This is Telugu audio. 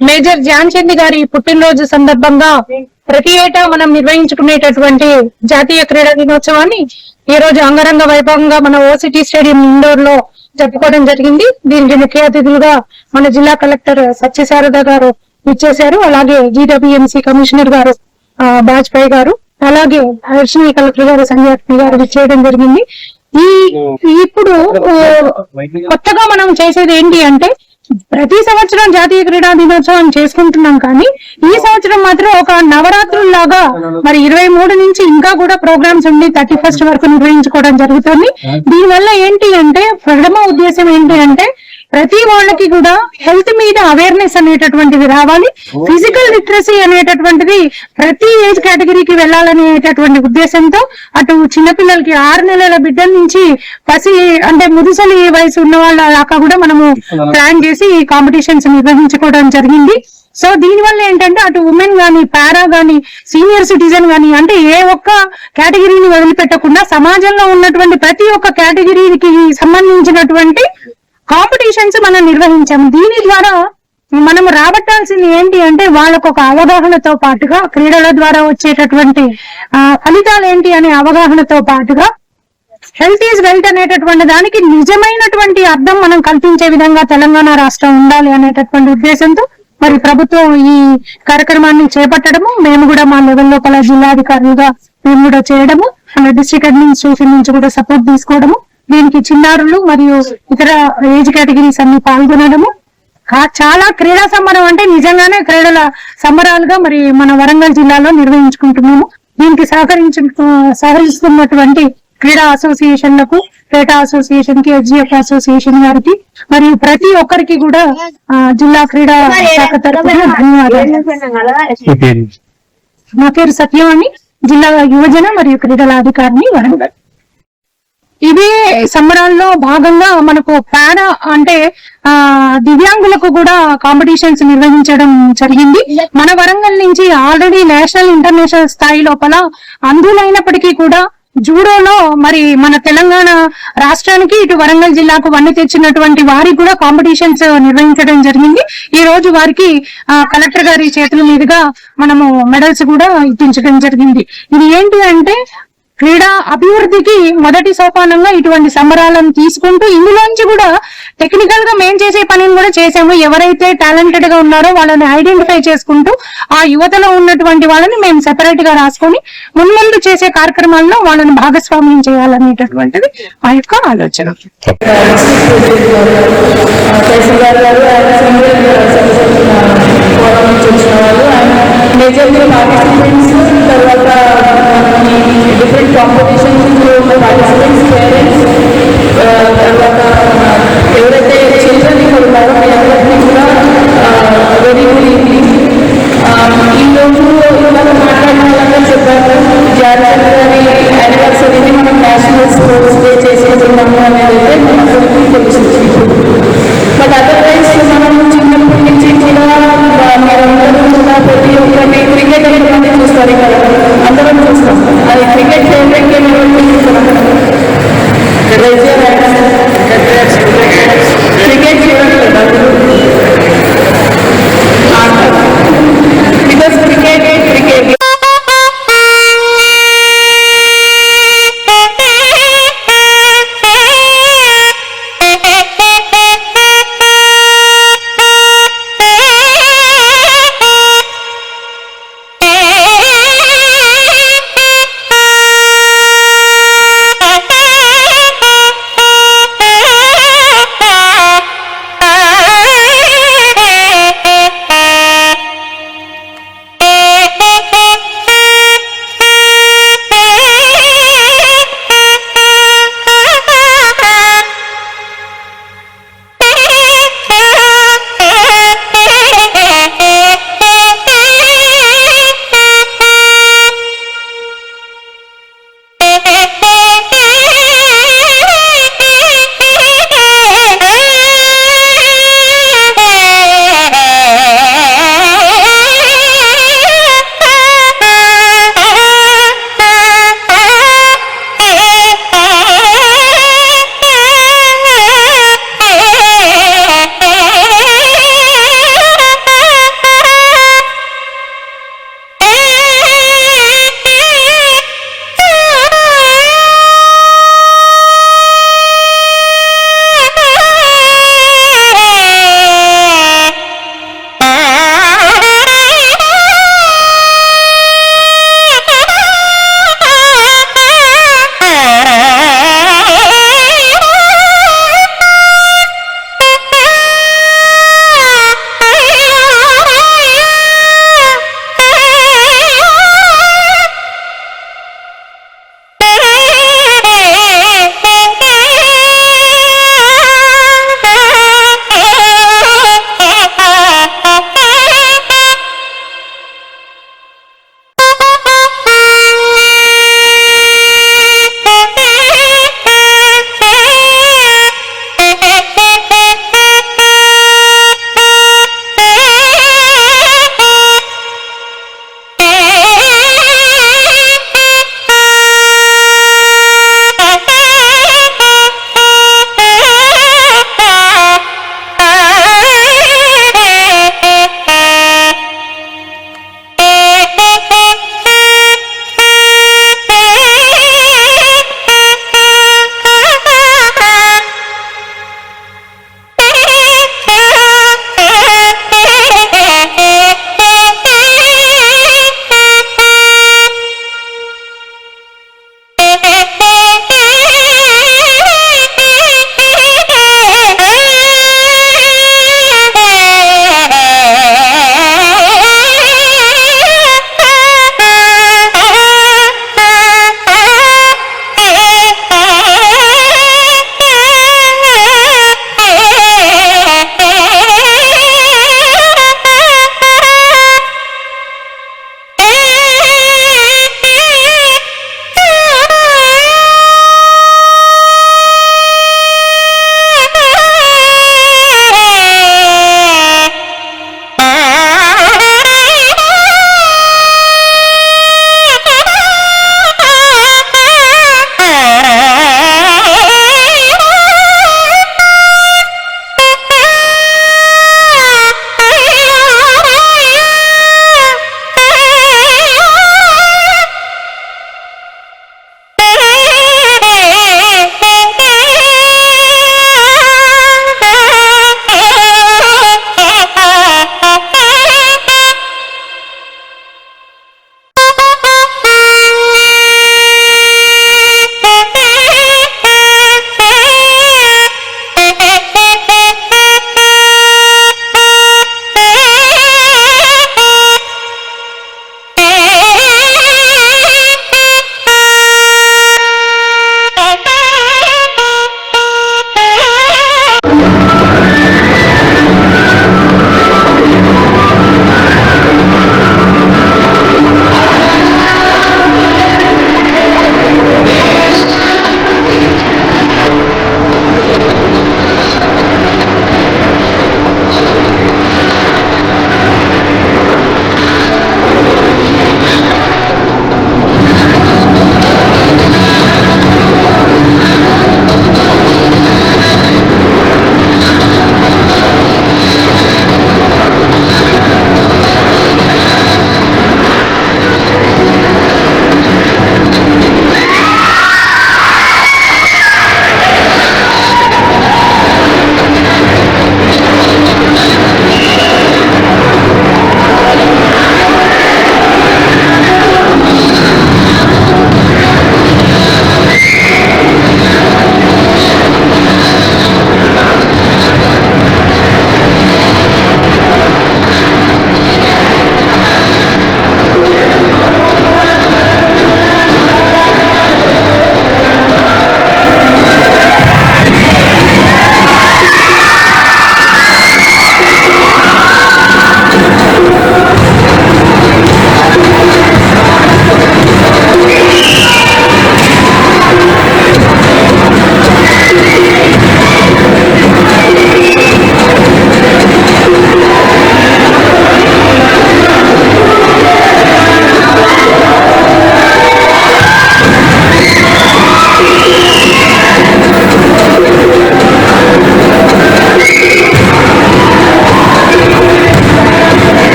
మేజర్ ధ్యాన్ చంద్ గారి పుట్టినరోజు సందర్భంగా ప్రతి ఏటా మనం నిర్వహించుకునేటటువంటి జాతీయ క్రీడా దినోత్సవాన్ని ఈ రోజు అంగరంగ వైభవంగా మన ఓసిటీ స్టేడియం ఇండోర్ లో జరుపుకోవడం జరిగింది. దీనికి ముఖ్య అతిథులుగా మన జిల్లా కలెక్టర్ సత్యశారద గారు ఇచ్చేశారు. అలాగే జీడబ్ల్యూఎంసీ కమిషనర్ గారు బాజ్పేయి గారు, అలాగే అడిషనల్ కలెక్టర్ గారు సంజయ్ గారు ఇచ్చేయడం జరిగింది. ఇప్పుడు కొత్తగా మనం చేసేది ఏంటి అంటే ప్రతి సంవత్సరం జాతీయ క్రీడా దినోత్సవం చేసుకుంటున్నాం, కానీ ఈ సంవత్సరం మాత్రం ఒక నవరాత్రుల్లాగా మరి 23 నుంచి ఇంకా కూడా ప్రోగ్రామ్స్ ఉండి 31st వరకు నిర్వహించుకోవడం జరుగుతుంది. దీనివల్ల ఏంటి అంటే ప్రథమ ఉద్దేశం ఏంటి అంటే ప్రతి వాళ్ళకి కూడా హెల్త్ మీద అవేర్నెస్ అనేటటువంటిది రావాలి, ఫిజికల్ లిటరసీ అనేటటువంటిది ప్రతి ఏజ్ కేటగిరీకి వెళ్ళాలనేటటువంటి ఉద్దేశంతో అటు చిన్నపిల్లలకి 6 నెలల బిడ్డ నుంచి అంటే ముదుసలి వయసు ఉన్న వాళ్ళ దాకా కూడా మనము ప్లాన్ చేసి ఈ కాంపిటీషన్స్ నిర్వహించుకోవడం జరిగింది. సో దీని వల్ల ఏంటంటే అటు ఉమెన్ గానీ, పారా గానీ, సీనియర్ సిటిజన్ గానీ అంటే ఏ ఒక్క కేటగిరీని వదిలిపెట్టకుండా సమాజంలో ఉన్నటువంటి ప్రతి ఒక్క కేటగిరీకి సంబంధించినటువంటి కాంపిటీషన్స్ మనం నిర్వహించాము. దీని ద్వారా మనం రాబట్టాల్సింది ఏంటి అంటే వాళ్ళకు ఒక అవగాహనతో పాటుగా క్రీడల ద్వారా వచ్చేటటువంటి ఫలితాలు ఏంటి అనే అవగాహనతో పాటుగా హెల్త్ ఈజ్ వెల్త్ అనేటటువంటి దానికి నిజమైనటువంటి అర్థం మనం కల్పించే విధంగా తెలంగాణ రాష్ట్రం ఉండాలి అనేటటువంటి ఉద్దేశంతో మరి ప్రభుత్వం ఈ కార్యక్రమాన్ని చేపట్టడము, మేము కూడా మా లెవెల్లో కల జిల్లాధికారులుగా మేము కూడా చేయడము, మన డిస్ట్రిక్ట్ అడ్మినిస్ట్రేషన్ నుంచి కూడా సపోర్ట్ తీసుకోవడము, దీనికి చిన్నారులు మరియు ఇతర ఏజ్ కేటగిరీస్ అన్ని పాల్గొనడము, చాలా క్రీడా సంబరం అంటే నిజంగానే క్రీడల సంబరాలుగా మరి మన వరంగల్ జిల్లాలో నిర్వహించుకుంటున్నాము. దీనికి సహకరిస్తున్నటువంటి క్రీడా అసోసియేషన్లకు, క్రీడా అసోసియేషన్ కి, హెచ్జిఎఫ్ అసోసియేషన్ గారికి మరియు ప్రతి ఒక్కరికి కూడా జిల్లా క్రీడా శాఖ తరఫున ధన్యవాదాలు. నా పేరు సత్యవాణి, జిల్లా యువజన మరియు క్రీడల అధికారిని వరంగల్. ఇదే సంబరాల్లో భాగంగా మనకు పారా అంటే దివ్యాంగులకు కూడా కాంపిటీషన్స్ నిర్వహించడం జరిగింది. మన వరంగల్ నుంచి ఆల్రెడీ నేషనల్ ఇంటర్నేషనల్ స్థాయి లోపల అంధులైనప్పటికీ కూడా జూడోలో మరి మన తెలంగాణ రాష్ట్రానికి ఇటు వరంగల్ జిల్లాకు వన్నె తెచ్చినటువంటి వారికి కూడా కాంపిటీషన్స్ నిర్వహించడం జరిగింది. ఈ రోజు వారికి కలెక్టర్ గారి చేతుల మీదుగా మనము మెడల్స్ కూడా ఇప్పించడం జరిగింది. ఇది ఏంటి అంటే క్రీడా అభివృద్ధికి మొదటి సోపానంగా ఇటువంటి సంబరాలను తీసుకుంటూ ఇందులోంచి కూడా టెక్నికల్ గా మేం చేసే పనిని కూడా చేసాము. ఎవరైతే టాలెంటెడ్ గా ఉన్నారో వాళ్ళని ఐడెంటిఫై చేసుకుంటూ ఆ యువతలో ఉన్నటువంటి వాళ్ళని మేము సెపరేట్ గా రాసుకొని మున్ముందు చేసే కార్యక్రమాల్లో వాళ్ళని భాగస్వామ్యం చేయాలనేటటువంటిది మా యొక్క ఆలోచన. మేజర్లీ